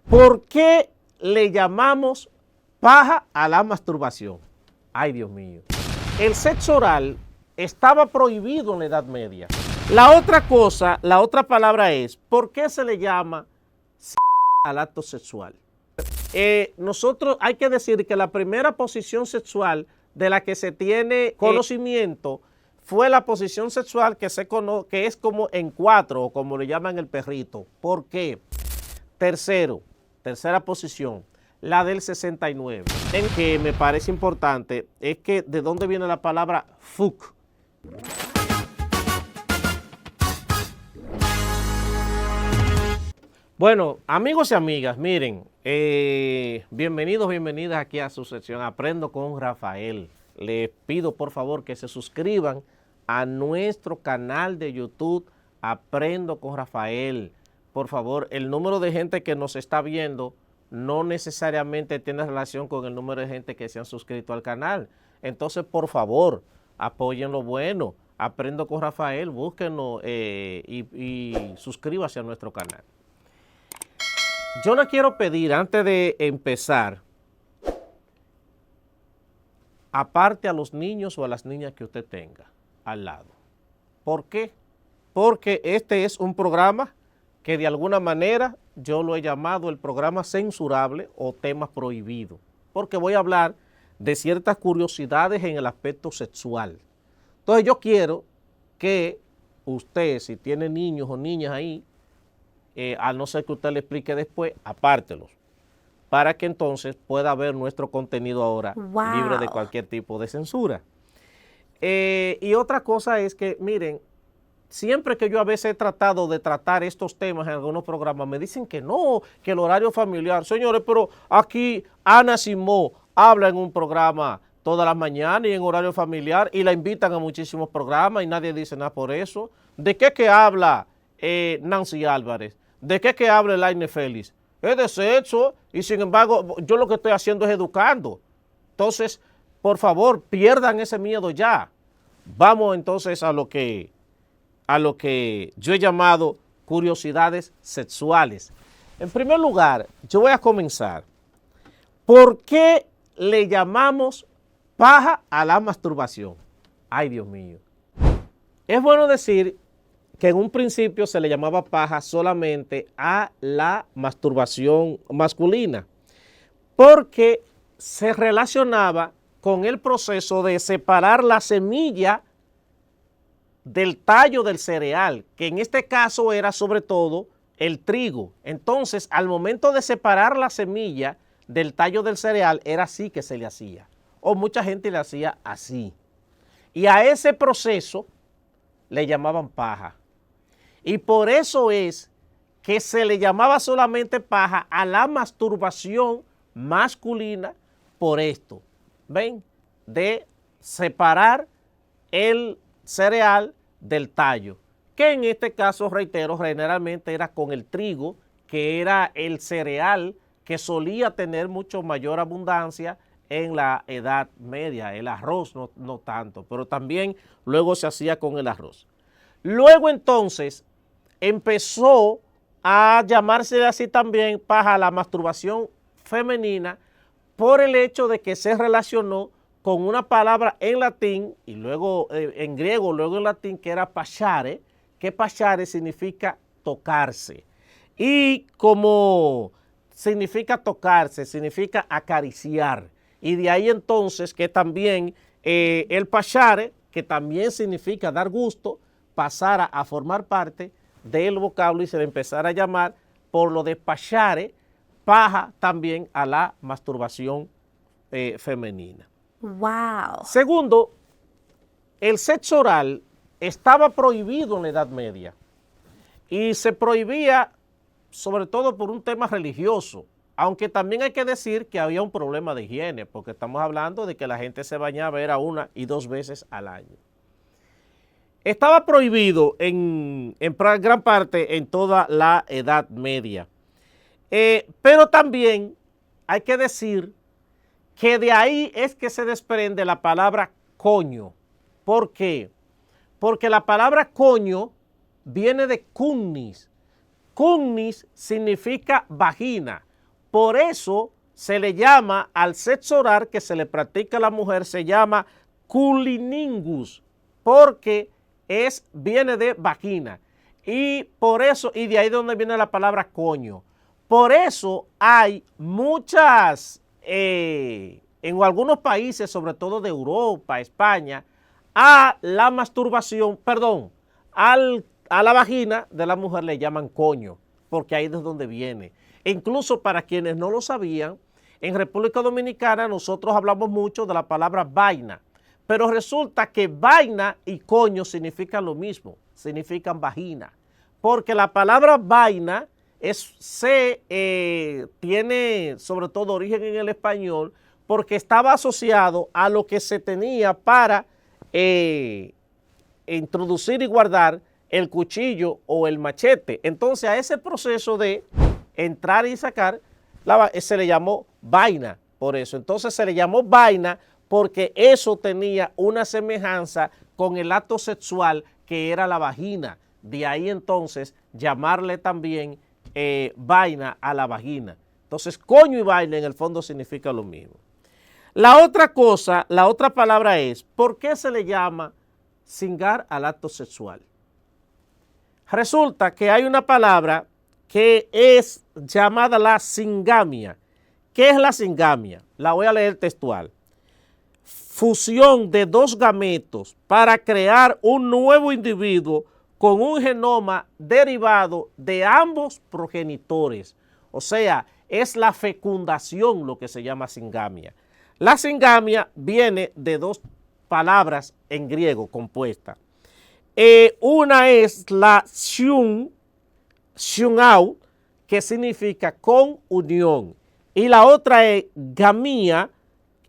¿Por qué le llamamos paja a la masturbación? Ay, Dios mío. El sexo oral estaba prohibido en la Edad Media. La otra cosa, la otra palabra es, ¿por qué se le llama al acto sexual? Nosotros hay que decir que la primera posición sexual de la que se tiene conocimiento fue la posición sexual que es como en cuatro, o como le llaman el perrito. ¿Por qué? Tercera posición, la del 69. En que me parece importante es que de dónde viene la palabra fuck. Bueno, amigos y amigas, miren, bienvenidos, bienvenidas aquí a su sección Aprendo con Rafael. Les pido por favor que se suscriban a nuestro canal de YouTube Aprendo con Rafael. Por favor, el número de gente que nos está viendo no necesariamente tiene relación con el número de gente que se han suscrito al canal. Entonces, por favor, apoyen lo bueno. Aprendo con Rafael, búsquenos y suscríbase a nuestro canal. Yo le quiero pedir, antes de empezar, aparte a los niños o a las niñas que usted tenga al lado. ¿Por qué? Porque este es un programa que de alguna manera yo lo he llamado el programa censurable o tema prohibido, porque voy a hablar de ciertas curiosidades en el aspecto sexual. Entonces yo quiero que usted, si tiene niños o niñas ahí, a no ser que usted le explique después, apártelos, para que entonces pueda ver nuestro contenido ahora libre de cualquier tipo de censura. Y otra cosa es que, miren, siempre que yo a veces he tratado de tratar estos temas en algunos programas, me dicen que no, que el horario familiar. Señores, pero aquí Ana Simó habla en un programa todas las mañanas y en horario familiar y la invitan a muchísimos programas y nadie dice nada por eso. ¿De qué que habla Nancy Álvarez? ¿De qué que habla Elaine Félix? Es de sexo y sin embargo yo lo que estoy haciendo es educando. Entonces, por favor, pierdan ese miedo ya. Vamos entonces a lo que yo he llamado curiosidades sexuales. En primer lugar, yo voy a comenzar. ¿Por qué le llamamos paja a la masturbación? Ay, Dios mío. Es bueno decir que en un principio se le llamaba paja solamente a la masturbación masculina, porque se relacionaba con el proceso de separar la semilla del tallo del cereal, que en este caso era sobre todo el trigo. Entonces, al momento de separar la semilla del tallo del cereal, era así que se le hacía, o mucha gente le hacía así. Y a ese proceso le llamaban paja. Y por eso es que se le llamaba solamente paja a la masturbación masculina por esto, ¿ven? De separar el cereal del tallo, que en este caso, reitero, generalmente era con el trigo, que era el cereal que solía tener mucho mayor abundancia en la Edad Media. El arroz no tanto, pero también luego se hacía con el arroz. Luego entonces empezó a llamarse así también paja a la masturbación femenina por el hecho de que se relacionó con una palabra en latín y luego en griego, luego en latín, que era pachare, que pachare significa tocarse. Y como significa tocarse, significa acariciar. Y de ahí entonces que también el pachare, que también significa dar gusto, pasara a formar parte del vocablo y se le empezara a llamar por lo de pachare, paja también a la masturbación femenina. Wow. Segundo, el sexo oral estaba prohibido en la Edad Media y se prohibía sobre todo por un tema religioso, aunque también hay que decir que había un problema de higiene, porque estamos hablando de que la gente se bañaba era 1 y 2 veces al año. Estaba prohibido en gran parte en toda la Edad Media. Pero también hay que decir que de ahí es que se desprende la palabra coño. ¿Por qué? Porque la palabra coño viene de cunnis. Cunnis significa vagina. Por eso se le llama al sexo oral que se le practica a la mujer, se llama cunnilingus, porque viene de vagina. Y por eso, y de ahí donde viene la palabra coño. Por eso hay muchas, en algunos países, sobre todo de Europa, España, a la masturbación, perdón, a la vagina de la mujer le llaman coño, porque ahí es de donde viene. E incluso para quienes no lo sabían, en República Dominicana nosotros hablamos mucho de la palabra vaina, pero resulta que vaina y coño significan lo mismo, significan vagina, porque la palabra vaina tiene sobre todo origen en el español, porque estaba asociado a lo que se tenía para introducir y guardar el cuchillo o el machete. Entonces a ese proceso de entrar y sacar se le llamó vaina, por eso. Entonces se le llamó vaina porque eso tenía una semejanza con el acto sexual que era la vagina. De ahí entonces llamarle también vaina a la vagina. Entonces coño y vaina en el fondo significa lo mismo. La otra cosa, la otra palabra es, ¿por qué se le llama cingar al acto sexual? Resulta que hay una palabra que es llamada la cingamia. ¿Qué es la cingamia? La voy a leer textual. Fusión de dos gametos para crear un nuevo individuo con un genoma derivado de ambos progenitores. O sea, es la fecundación lo que se llama cingamia. La cingamia viene de dos palabras en griego compuestas. Una es la shunau, que significa con unión, y la otra es gamia,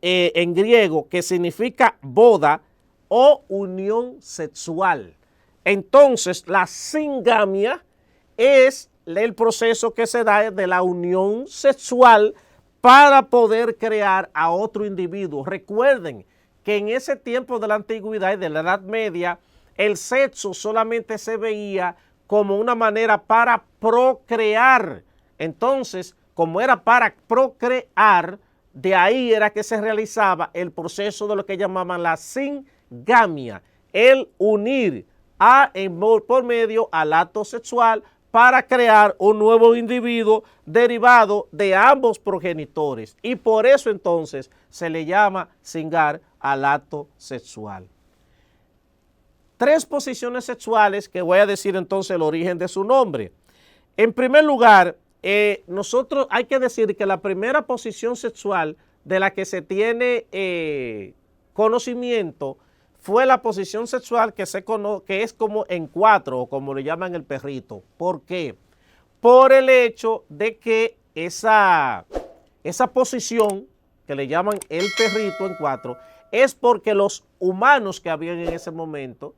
en griego, que significa boda o unión sexual. Entonces, la cingamia es el proceso que se da de la unión sexual para poder crear a otro individuo. Recuerden que en ese tiempo de la antigüedad y de la Edad Media, el sexo solamente se veía como una manera para procrear. Entonces, como era para procrear, de ahí era que se realizaba el proceso de lo que llamaban la cingamia, el unir por medio al acto sexual para crear un nuevo individuo derivado de ambos progenitores. Y por eso entonces se le llama cingar al acto sexual. Tres posiciones sexuales que voy a decir entonces el origen de su nombre. En primer lugar, nosotros hay que decir que la primera posición sexual de la que se tiene conocimiento fue la posición sexual que es como en cuatro, o como le llaman el perrito. ¿Por qué? Por el hecho de que esa posición que le llaman el perrito en cuatro es porque los humanos que habían en ese momento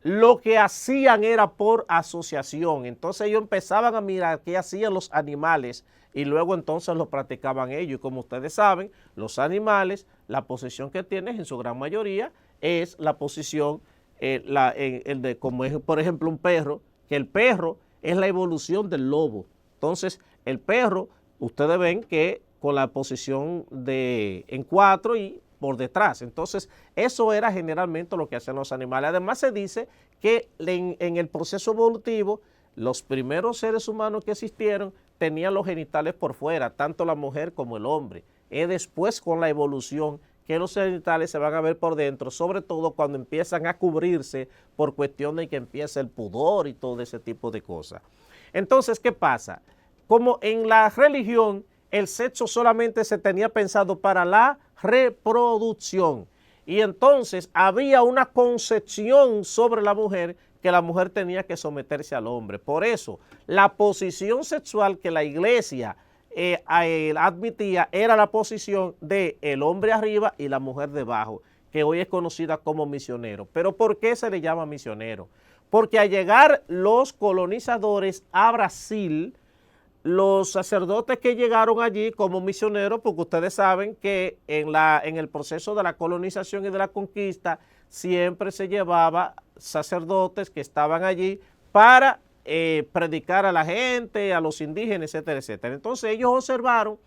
lo que hacían era por asociación. Entonces ellos empezaban a mirar qué hacían los animales y luego entonces lo practicaban ellos. Y como ustedes saben, los animales, la posición que tienen en su gran mayoría es la posición, como es por ejemplo un perro, que el perro es la evolución del lobo. Entonces el perro, ustedes ven que con la posición en cuatro y por detrás. Entonces, eso era generalmente lo que hacían los animales. Además, se dice que en el proceso evolutivo, los primeros seres humanos que existieron tenían los genitales por fuera, tanto la mujer como el hombre. Es después, con la evolución, que los genitales se van a ver por dentro, sobre todo cuando empiezan a cubrirse por cuestión de que empieza el pudor y todo ese tipo de cosas. Entonces, ¿qué pasa? Como en la religión, el sexo solamente se tenía pensado para la reproducción y entonces había una concepción sobre la mujer que la mujer tenía que someterse al hombre. Por eso, la posición sexual que la iglesia admitía era la posición de el hombre arriba y la mujer debajo, que hoy es conocida como misionero. ¿Pero por qué se le llama misionero? Porque al llegar los colonizadores a Brasil, los sacerdotes que llegaron allí como misioneros, porque ustedes saben que en el proceso de la colonización y de la conquista siempre se llevaba sacerdotes que estaban allí para predicar a la gente, a los indígenas, etcétera, etcétera. Entonces ellos observaron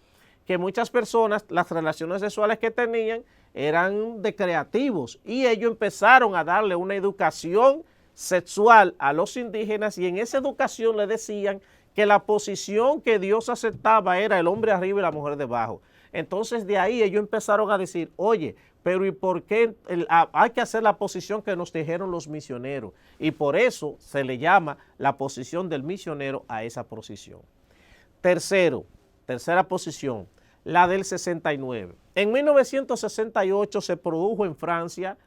que muchas personas, las relaciones sexuales que tenían eran de creativos y ellos empezaron a darle una educación sexual a los indígenas y en esa educación le decían que la posición que Dios aceptaba era el hombre arriba y la mujer debajo. Entonces de ahí ellos empezaron a decir, oye, pero ¿y por qué hay que hacer la posición que nos dijeron los misioneros? Y por eso se le llama la posición del misionero a esa posición. Tercera posición, la del 69. En 1968 se produjo en Francia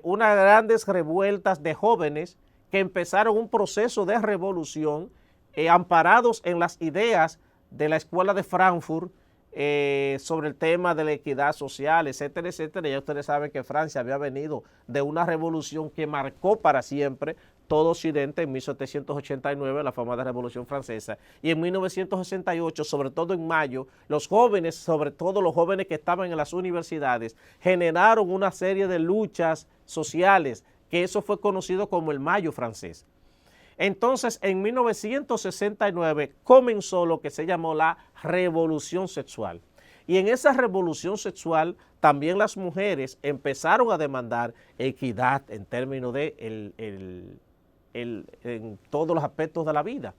unas grandes revueltas de jóvenes que empezaron un proceso de revolución amparados en las ideas de la Escuela de Frankfurt sobre el tema de la equidad social, etcétera, etcétera. Ya ustedes saben que Francia había venido de una revolución que marcó para siempre todo Occidente en 1789, la famosa Revolución Francesa, y en 1968, sobre todo en mayo, los jóvenes, sobre todo los jóvenes que estaban en las universidades, generaron una serie de luchas sociales, que eso fue conocido como el Mayo francés. Entonces, en 1969 comenzó lo que se llamó la revolución sexual. Y en esa revolución sexual también las mujeres empezaron a demandar equidad en términos de en todos los aspectos de la vida.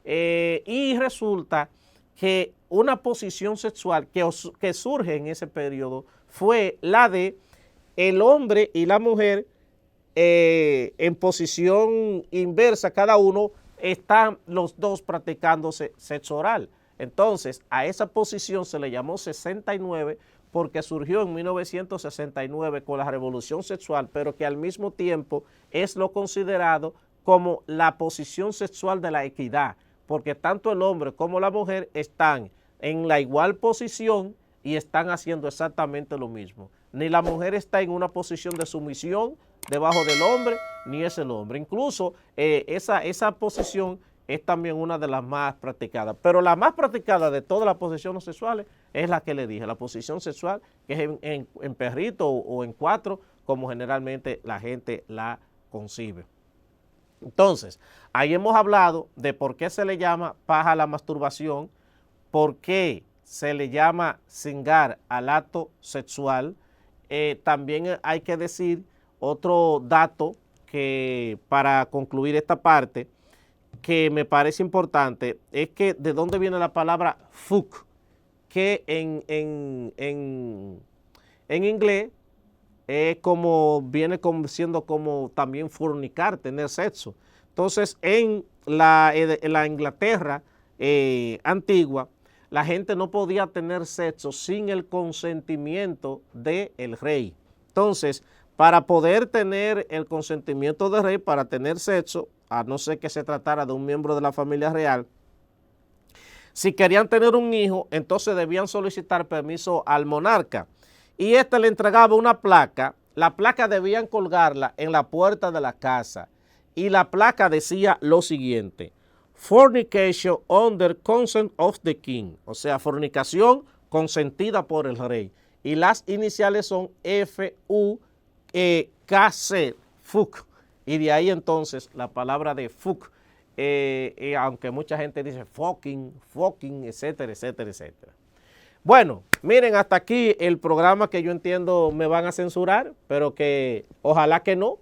Y resulta que una posición sexual que surge en ese periodo fue la de el hombre y la mujer en posición inversa, cada uno están los dos practicando sexo oral. Entonces, a esa posición se le llamó 69 porque surgió en 1969 con la revolución sexual, pero que al mismo tiempo es lo considerado como la posición sexual de la equidad, porque tanto el hombre como la mujer están en la igual posición y están haciendo exactamente lo mismo. Ni la mujer está en una posición de sumisión debajo del hombre, ni es el hombre. Incluso esa posición es también una de las más practicadas. Pero la más practicada de todas las posiciones sexuales es la que le dije, la posición sexual, que es en perrito o en cuatro, como generalmente la gente la concibe. Entonces, ahí hemos hablado de por qué se le llama paja a la masturbación, por qué se le llama cingar al acto sexual. También hay que decir otro dato que para concluir esta parte, que me parece importante, es que de dónde viene la palabra fuck, que en inglés viene siendo como también fornicar, tener sexo. Entonces, en la Inglaterra antigua, la gente no podía tener sexo sin el consentimiento del rey. Entonces, para poder tener el consentimiento del rey, para tener sexo, a no ser que se tratara de un miembro de la familia real, si querían tener un hijo, entonces debían solicitar permiso al monarca. Y éste le entregaba una placa. La placa debían colgarla en la puerta de la casa. Y la placa decía lo siguiente: fornication under consent of the king. O sea, fornicación consentida por el rey. Y las iniciales son F-U-K-C, fuck. Y de ahí entonces la palabra de fuck, aunque mucha gente dice fucking, etcétera, etcétera, etcétera. Bueno, miren, hasta aquí el programa que yo entiendo me van a censurar, pero que ojalá que no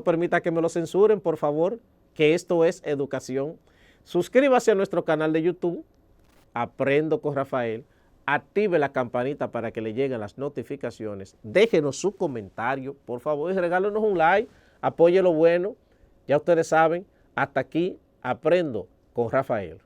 permita que me lo censuren, por favor, que esto es educación. Suscríbase a nuestro canal de YouTube, Aprendo con Rafael, active la campanita para que le lleguen las notificaciones, déjenos su comentario, por favor, y regálenos un like, apoye lo bueno, ya ustedes saben, hasta aquí Aprendo con Rafael.